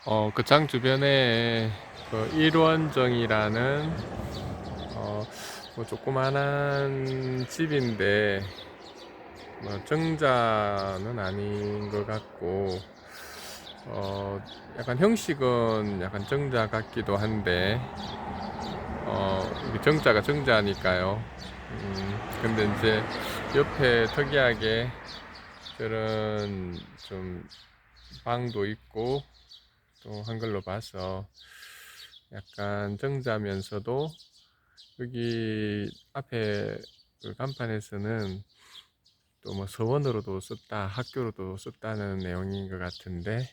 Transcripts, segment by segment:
그 장 주변에 그 일원정이라는 뭐 조그만한 집인데 뭐 정자는 아닌 것 같고 약간 형식은 약간 정자 같기도 한데 이게 정자가 정자니까요. 근데 이제 옆에 특이하게 그런 좀 방도 있고 또 한글로 봐서 약간 정자면서도 여기 앞에 그 간판에서는 또 뭐 서원으로도 썼다, 학교로도 썼다는 내용인 것 같은데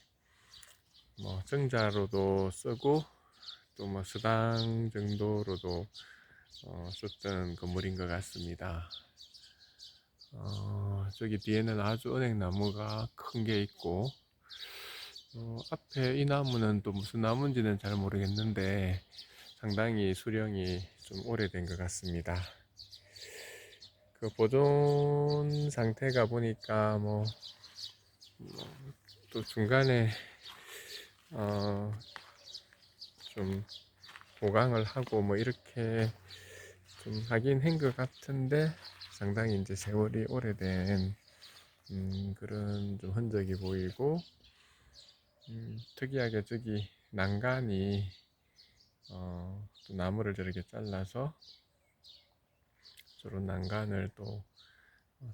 뭐 정자로도 쓰고 또 뭐 서당 정도로도 썼던 건물인 것 같습니다. 저기 뒤에는 아주 은행나무가 큰 게 있고 앞에 이 나무는 또 무슨 나무인지는 잘 모르겠는데 상당히 수령이 좀 오래된 것 같습니다. 그 보존 상태가 보니까 뭐 또 중간에 어 좀 보강을 하고 뭐 이렇게 좀 하긴 한 것 같은데 상당히 이제 세월이 오래된 그런 좀 흔적이 보이고 특이하게 저기 난간이 또 나무를 저렇게 잘라서 저런 난간을 또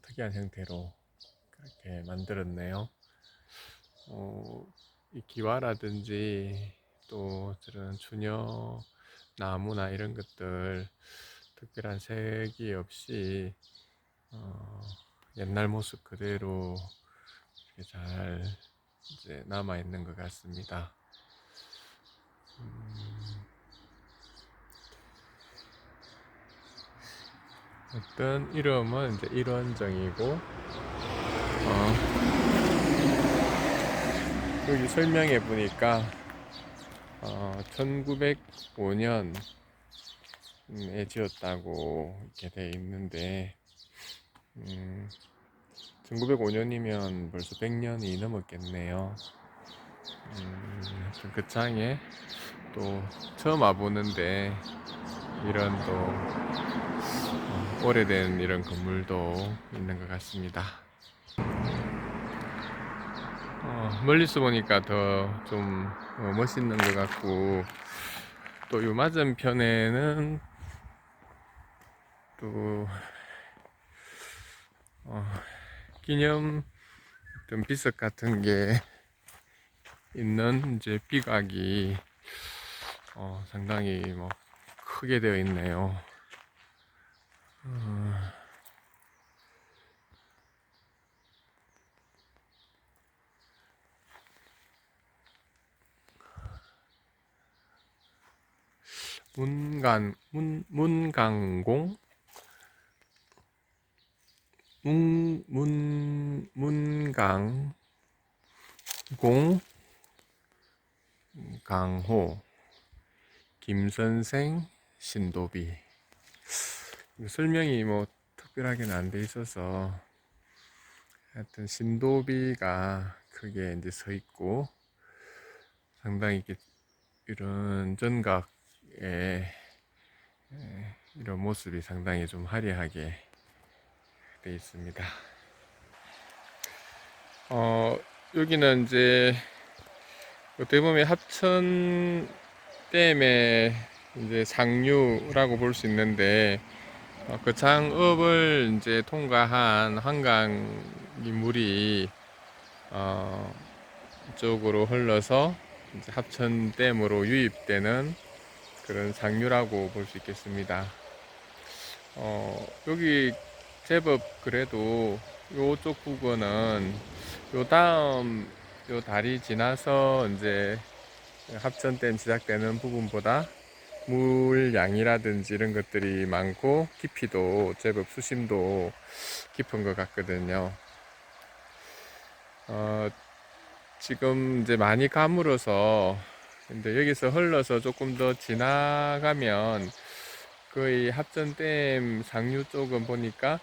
특이한 형태로 그렇게 만들었네요. 이 기와라든지 또 저런 추녀 나무나 이런 것들 특별한 색이 없이 옛날 모습 그대로 이렇게 잘 이제 남아 있는 것 같습니다. 어떤 이름은 이제 일원정이고 여기 설명해 보니까 1905년에 지었다고 이렇게 돼 있는데 1905년이면 벌써 100년이 넘었겠네요. 그 장에 또 처음 와보는데 이런 또 오래된 이런 건물도 있는 것 같습니다. 멀리서 보니까 더 좀 멋있는 것 같고 또 요 맞은편에는 또 기념 어떤 비석 같은 게 있는 이제 비각이 상당히 뭐 크게 되어 있네요. 문강공 문강공 강호 김선생 신도비. 설명이 뭐 특별하게는 안 돼 있어서 하여튼 신도비가 크게 이제 서 있고 상당히 이런 전각의 이런 모습이 상당히 좀 화려하게 돼 있습니다. 여기는 이제 어떻게 보면 합천 댐의 이제 상류라고 볼 수 있는데 그 장읍을 이제 통과한 한강이 물이 이쪽으로 흘러서 이제 합천댐으로 유입되는 그런 상류라고 볼 수 있겠습니다. 여기 제법 그래도 요쪽 부근은 요 다음 요 다리 지나서 이제 합천댐 시작되는 부분보다 물량이라든지 이런 것들이 많고 깊이도 제법 수심도 깊은 것 같거든요. 지금 이제 많이 가물어서 근데 여기서 흘러서 조금 더 지나가면 거의 합천댐 상류 쪽은 보니까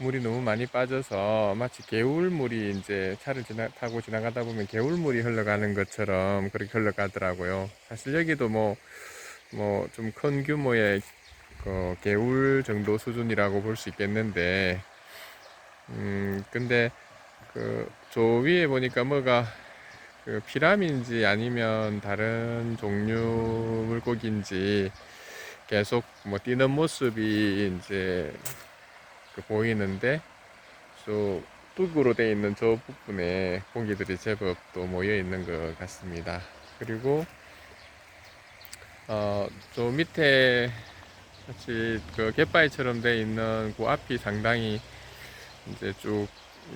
물이 너무 많이 빠져서 마치 개울물이 이제 차를 타고 지나가다 보면 개울물이 흘러가는 것처럼 그렇게 흘러가더라고요. 사실 여기도 뭐 좀 큰 규모의 그 개울 정도 수준이라고 볼 수 있겠는데, 근데 저 위에 보니까 뭐가 피라미인지 아니면 다른 종류 물고기인지 계속 뭐 뛰는 모습이 이제 보이는데, 저 뚝으로 되어 있는 저 부분에 고기들이 제법 또 모여 있는 것 같습니다. 그리고 저 밑에 같이 갯바위처럼 되어 있는 그 앞이 상당히 이제 쭉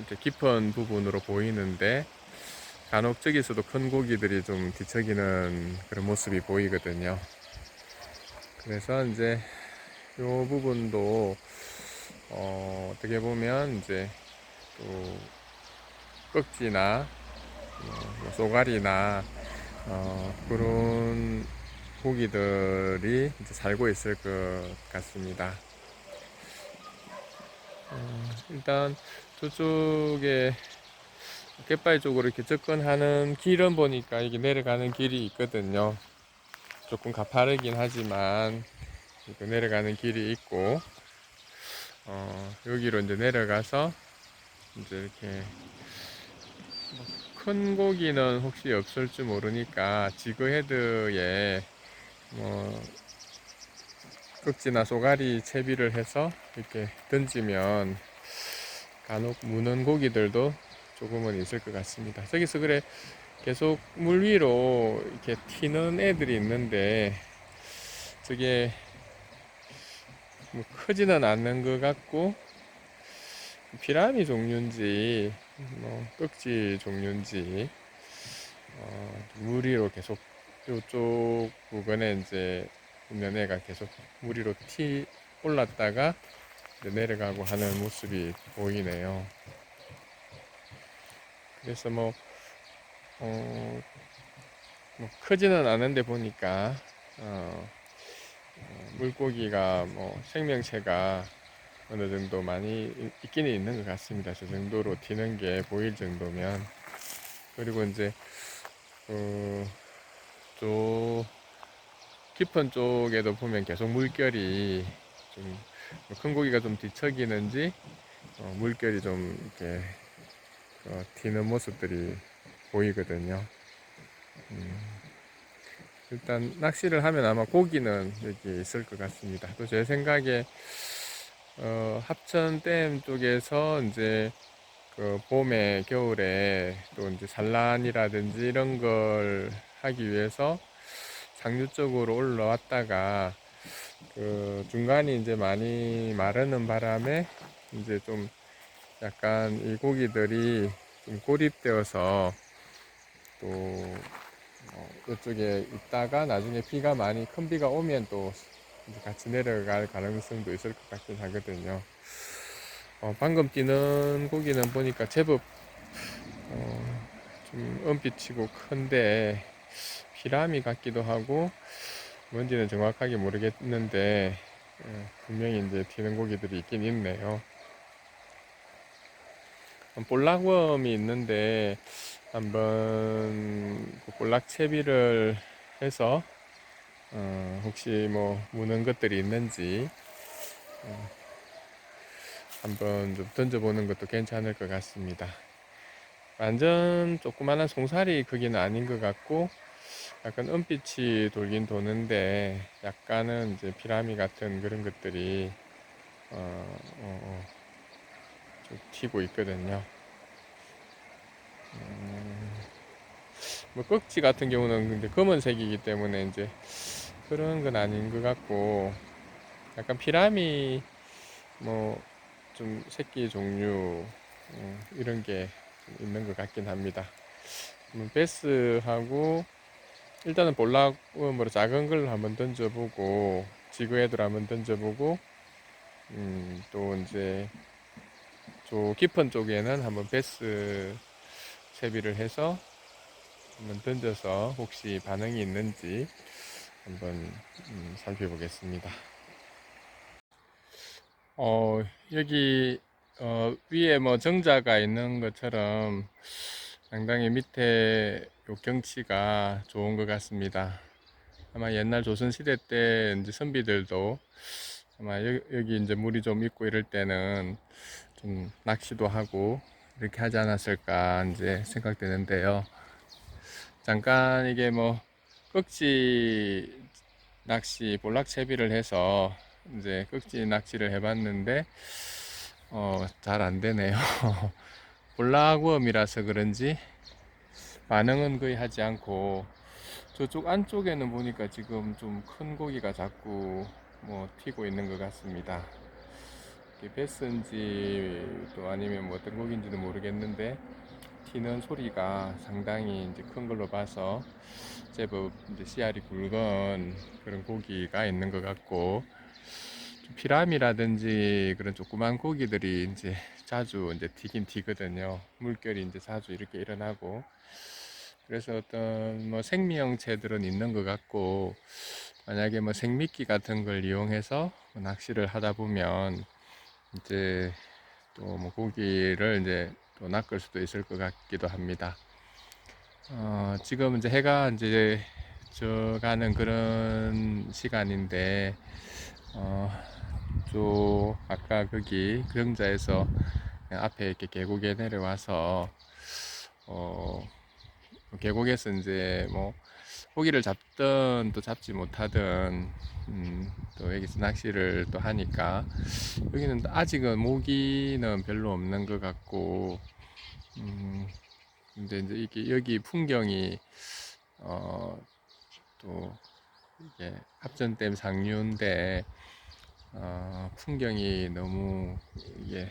이제 깊은 부분으로 보이는데, 간혹 저기서도 큰 고기들이 좀 뒤척이는 그런 모습이 보이거든요. 그래서 이제 이 부분도 어떻게 보면 이제 또 꺽지나 쏘가리나 그런 고기들이 이제 살고 있을 것 같습니다. 일단 저쪽에 갯바위 쪽으로 이렇게 접근하는 길은 보니까 이게 내려가는 길이 있거든요. 조금 가파르긴 하지만 이렇게 내려가는 길이 있고, 여기로 이제 내려가서 이제 이렇게 큰 고기는 혹시 없을지 모르니까 지그헤드에 뭐 꺽지나 쏘가리 채비를 해서 이렇게 던지면 간혹 무는 고기들도 조금은 있을 것 같습니다. 저기서 그래 계속 물 위로 이렇게 튀는 애들이 있는데, 저게 뭐 크지는 않는 것 같고 피라미 종류인지 뭐 꺽지 종류인지 물 위로 계속 이쪽 부근에 이제 있는 애가 계속 물 위로 올랐다가 내려가고 하는 모습이 보이네요. 그래서 뭐 크지는 않은데 보니까 물고기가 뭐 생명체가 어느 정도 많이 있기는 있는 것 같습니다. 저 정도로 튀는 게 보일 정도면. 그리고 이제 저 깊은 쪽에도 보면 계속 물결이 좀 큰 고기가 좀 뒤척이는지 물결이 좀 이렇게 튀는 모습들이 보이거든요. 일단 낚시를 하면 아마 고기는 여기 있을 것 같습니다. 또 제 생각에 합천댐 쪽에서 이제 봄에 겨울에 또 이제 산란이라든지 이런 걸 하기 위해서 상류 쪽으로 올라왔다가 중간이 이제 많이 마르는 바람에 이제 좀 약간 이 고기들이 좀 고립되어서 또 이쪽에 있다가 나중에 비가 많이 큰 비가 오면 또 같이 내려갈 가능성도 있을 것 같긴 하거든요. 방금 뛰는 고기는 보니까 제법 좀 은빛이고 큰데 피라미 같기도 하고 뭔지는 정확하게 모르겠는데 분명히 이제 튀는 고기들이 있긴 있네요. 볼락웜이 있는데 한번 볼락 채비를 해서 혹시 뭐 무는 것들이 있는지 한번 좀 던져보는 것도 괜찮을 것 같습니다. 완전 조그마한 송사리 크기는 아닌 것 같고 약간 은빛이 돌긴 도는데 약간은 이제 피라미 같은 그런 것들이 좀 튀고 있거든요. 뭐 꺽지 같은 경우는 근데 검은색이기 때문에 이제 그런 건 아닌 것 같고, 약간 피라미 뭐 좀 새끼 종류 이런 게 있는 것 같긴 합니다. 베스하고 일단은 볼락으로 작은 걸 한번 던져보고 지그헤드를 한번 던져보고 또 이제 저 깊은 쪽에는 한번 베스 채비를 해서 한번 던져서 혹시 반응이 있는지 한번 살펴보겠습니다. 여기 위에 뭐 정자가 있는 것처럼 상당히 밑에 요 경치가 좋은 것 같습니다. 아마 옛날 조선시대 때 이제 선비들도 아마 여기 이제 물이 좀 있고 이럴 때는 좀 낚시도 하고 이렇게 하지 않았을까 이제 생각되는데요. 잠깐 이게 뭐 꺽지 낚시 볼락채비를 해서 이제 꺽지 낚시를 해봤는데 잘 안 되네요. 볼락웜이라서 그런지 반응은 거의 하지 않고 저쪽 안쪽에는 보니까 지금 좀 큰 고기가 자꾸 뭐 튀고 있는 것 같습니다. 이게 베스인지 또 아니면 뭐 어떤 고기인지도 모르겠는데 튀는 소리가 상당히 이제 큰 걸로 봐서 제법 이제 씨알이 굵은 그런 고기가 있는 것 같고 피라미라든지 그런 조그만 고기들이 이제 자주 이제 튀긴 튀거든요. 물결이 이제 자주 이렇게 일어나고 그래서 어떤 뭐 생미형체들은 있는 것 같고 만약에 뭐 생미끼 같은 걸 이용해서 뭐 낚시를 하다 보면 이제 또 뭐 고기를 이제 또 낚을 수도 있을 것 같기도 합니다. 지금 이제 해가 이제 져가는 그런 시간인데 어, 아까 거기 그정자에서 앞에 이렇게 계곡에 내려와서 어, 계곡에서 이제 뭐 고기를 잡든 또 잡지 못하든 또 여기서 낚시를 또 하니까 여기는 아직은 모기는 별로 없는 것 같고 근데 이제 이게 여기 풍경이 어, 또 이게 합전댐 상류인데 풍경이 너무 이게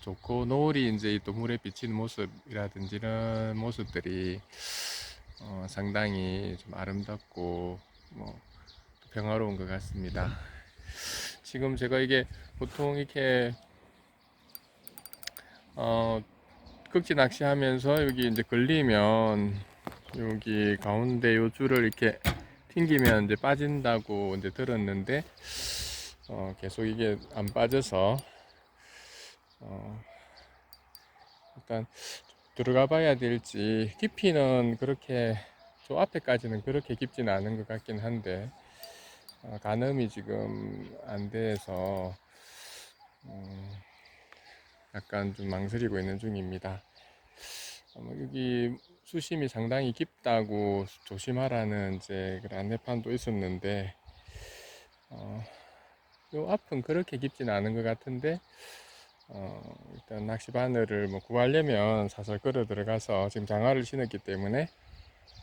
좋고 노을이 이제 또 물에 비치는 모습이라든지 이런 모습들이 상당히 좀 아름답고 뭐 평화로운 것 같습니다. 지금 제가 이게 보통 이렇게 꺽지 낚시하면서 여기 이제 걸리면 여기 가운데 요 줄을 이렇게 튕기면 이제 빠진다고 이제 들었는데 계속 이게 안 빠져서 일단 들어가 봐야 될지 깊이는 그렇게 저 앞에까지는 그렇게 깊지는 않은 것 같긴 한데 가늠이 지금 안 돼서 약간 좀 망설이고 있는 중입니다. 여기 수심이 상당히 깊다고 조심하라는 이제 그런 안내판도 있었는데 요 앞은 그렇게 깊진 않은 것 같은데 일단 낚시 바늘을 뭐 구하려면 사설 끌어 들어가서 지금 장화를 신었기 때문에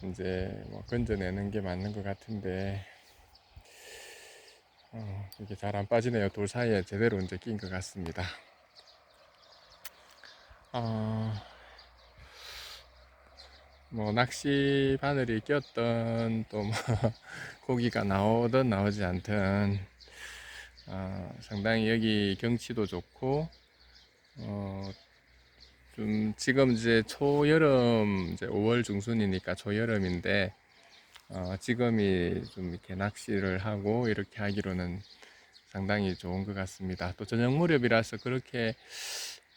이제 뭐 건져내는 게 맞는 것 같은데 이게 잘 안 빠지네요. 돌 사이에 제대로 이제 낀 것 같습니다. 뭐 낚시 바늘이 꼈던 또 뭐 고기가 나오든 나오지 않든 상당히 여기 경치도 좋고 좀 지금 이제 초여름 이제 5월 중순이니까 초여름인데 지금이 좀 이렇게 낚시를 하고 이렇게 하기로는 상당히 좋은 것 같습니다. 또 저녁 무렵이라서 그렇게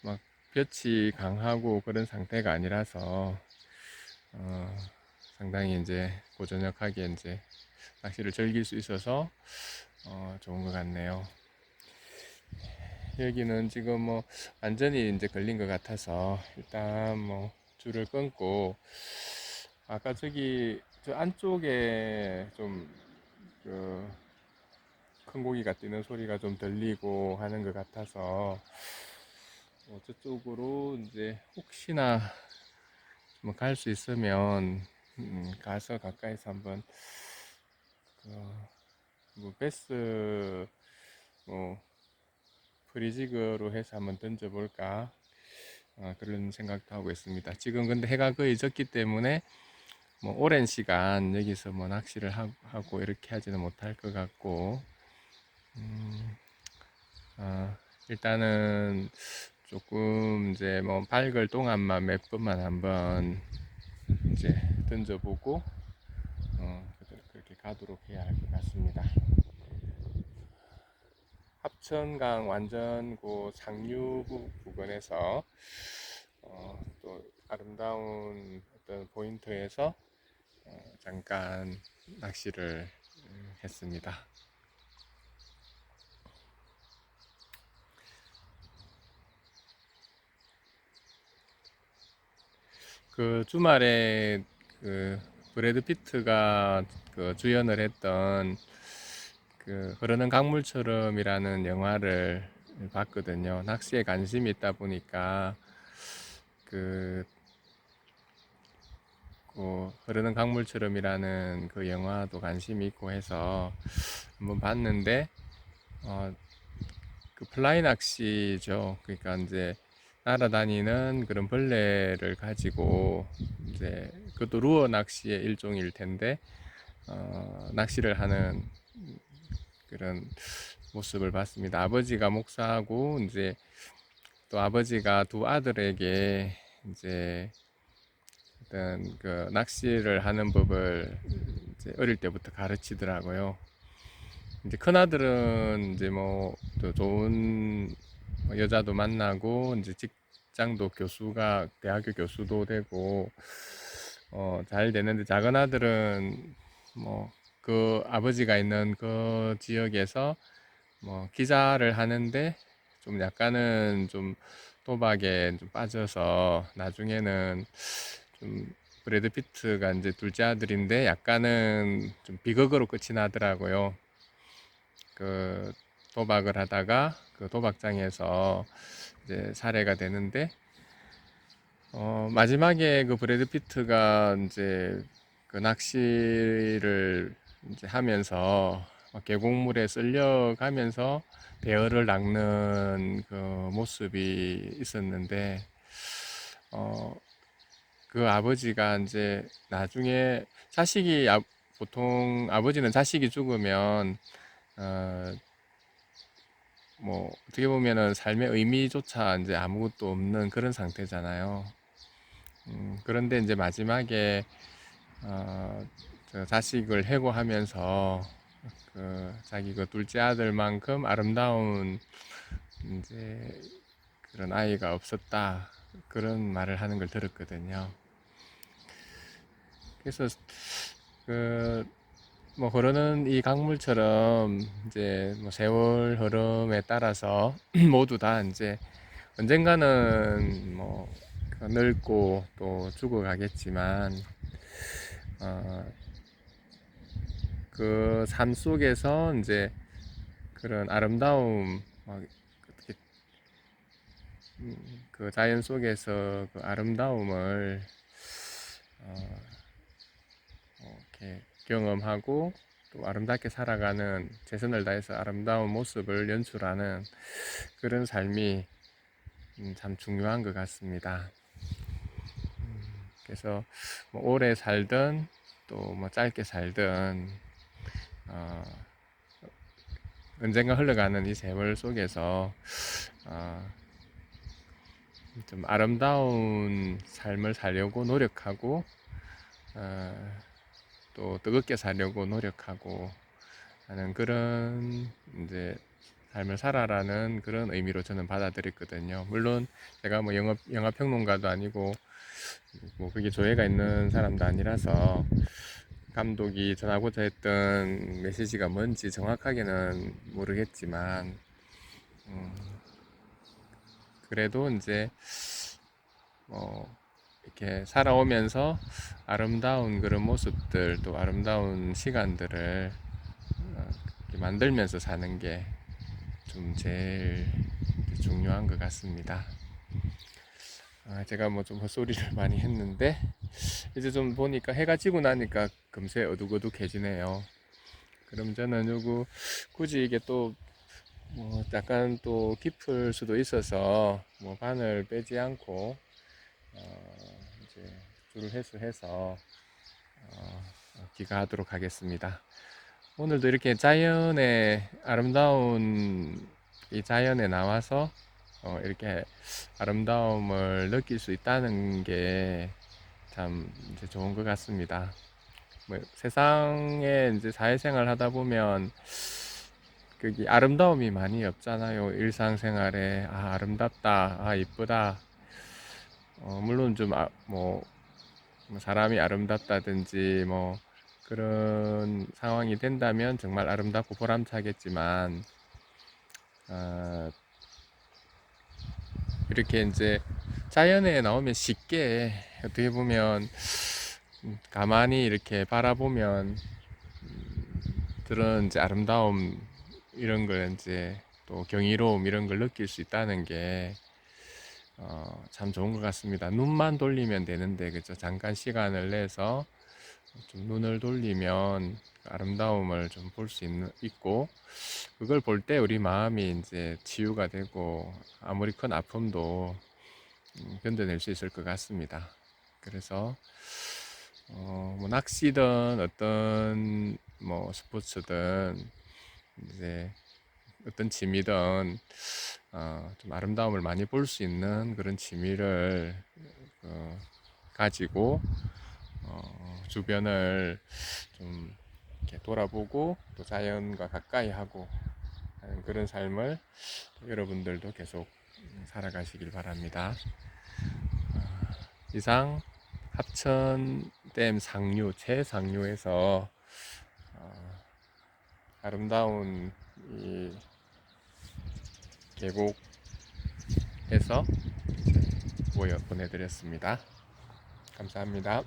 막 볕이 강하고 그런 상태가 아니라서 상당히 이제 고저녁하게 이제 낚시를 즐길 수 있어서 좋은 것 같네요. 여기는 지금 뭐 완전히 이제 걸린 것 같아서 일단 뭐 줄을 끊고 아까 저기 저 안쪽에 좀 그 큰 고기가 뛰는 소리가 좀 들리고 하는 것 같아서 저쪽으로 이제 혹시나 뭐 갈 수 있으면 가서 가까이서 한번 뭐 베스 뭐 프리지그로 해서 한번 던져볼까 그런 생각도 하고 있습니다. 지금 근데 해가 거의 졌기 때문에 뭐 오랜 시간 여기서 뭐 낚시를 하고 이렇게 하지는 못할 것 같고 일단은 조금 이제 뭐 밝을 동안만 몇 번만 한번 이제 던져보고 그렇게 가도록 해야 할 것 같습니다. 합천강 완전구 상류 부근에서 또 아름다운 어떤 포인트에서 잠깐 낚시를 했습니다. 그 주말에 그 브래드 피트가 그 주연을 했던 그 흐르는 강물처럼이라는 영화를 봤거든요. 낚시에 관심이 있다 보니까 그, 그 흐르는 강물처럼이라는 그 영화도 관심이 있고 해서 한번 봤는데 그 플라이 낚시죠. 그러니까 이제 날아다니는 그런 벌레를 가지고 이제 그것도 루어 낚시의 일종일 텐데 낚시를 하는 그런 모습을 봤습니다. 아버지가 목사하고 이제 또 아버지가 두 아들에게 이제 어떤 그 낚시를 하는 법을 이제 어릴 때부터 가르치더라고요. 이제 큰 아들은 이제 뭐 또 좋은 여자도 만나고 이제 직장도 교수가 대학교 교수도 되고 잘 되는데 작은 아들은 뭐 그 아버지가 있는 그 지역에서 뭐 기자를 하는데 좀 약간은 좀 도박에 좀 빠져서 나중에는 좀 브래드 피트가 이제 둘째 아들인데 약간은 좀 비극으로 끝이 나더라고요. 그 도박을 하다가 그 도박장에서 이제 살해가 되는데 마지막에 그 브래드 피트가 이제 그 낚시를 이제 하면서 계곡물에 쓸려가면서 배어를 낚는 그 모습이 있었는데 어, 그 아버지가 이제 나중에 자식이 보통 아버지는 자식이 죽으면 어, 뭐 어떻게 보면은 삶의 의미조차 이제 아무것도 없는 그런 상태잖아요. 그런데 이제 마지막에 저 자식을 해고하면서 그 자기 그 둘째 아들만큼 아름다운 이제 그런 아이가 없었다 그런 말을 하는 걸 들었거든요. 그래서 그 뭐 흐르는 이 강물처럼 이제 뭐 세월 흐름에 따라서 모두 다 이제 언젠가는 뭐 늙고 또 죽어가겠지만 그 삶 속에서 이제 그런 아름다움 어떻게 그 자연 속에서 그 아름다움을 이렇게 경험하고 또 아름답게 살아가는 최선을 다해서 아름다운 모습을 연출하는 그런 삶이 참 중요한 것 같습니다. 그래서 뭐 오래 살든 또 뭐 짧게 살든 언젠가 흘러가는 이 세월 속에서 좀 아름다운 삶을 살려고 노력하고 또 뜨겁게 살려고 노력하고 하는 그런 이제 삶을 살아라는 그런 의미로 저는 받아들였거든요. 물론 제가 뭐 영화 평론가도 아니고 뭐 그게 조예가 있는 사람도 아니라서 감독이 전하고자 했던 메시지가 뭔지 정확하게는 모르겠지만 그래도 이제 이렇게 살아오면서 아름다운 그런 모습들 또 아름다운 시간들을 만들면서 사는 게 좀 제일 중요한 것 같습니다. 제가 뭐 좀 헛소리를 많이 했는데 이제 좀 보니까 해가 지고 나니까 금세 어둑어둑해지네요. 그럼 저는 요거 굳이 이게 또 뭐 약간 또 깊을 수도 있어서 뭐 바늘 빼지 않고 이제 줄을 회수해서 귀가하도록 하겠습니다. 오늘도 이렇게 자연의 아름다운 이 자연에 나와서 이렇게 아름다움을 느낄 수 있다는 게 참 이제 좋은 것 같습니다. 뭐 세상에 이제 사회생활 하다 보면 그 거기 아름다움이 많이 없잖아요. 일상생활에 아름답다, 이쁘다. 물론 좀 뭐 사람이 아름답다든지 뭐 그런 상황이 된다면 정말 아름답고 보람차겠지만 어, 이렇게 이제 자연에 나오면 쉽게 어떻게 보면 가만히 이렇게 바라보면 그런 이제 아름다움 이런 걸 이제 또 경이로움 이런 걸 느낄 수 있다는 게 참 좋은 것 같습니다. 눈만 돌리면 되는데 그죠? 잠깐 시간을 내서 좀 눈을 돌리면 아름다움을 좀 볼 수 있고 그걸 볼 때 우리 마음이 이제 치유가 되고 아무리 큰 아픔도 견뎌낼 수 있을 것 같습니다. 그래서 뭐 낚시든 어떤 뭐 스포츠든 이제 어떤 취미든 좀 아름다움을 많이 볼 수 있는 그런 취미를 가지고 주변을 좀 이렇게 돌아보고 또 자연과 가까이 하고 하는 그런 삶을 여러분들도 계속 살아가시길 바랍니다. 이상 합천댐 상류 최상류에서 아름다운 이 계곡에서 보내드렸습니다. 감사합니다.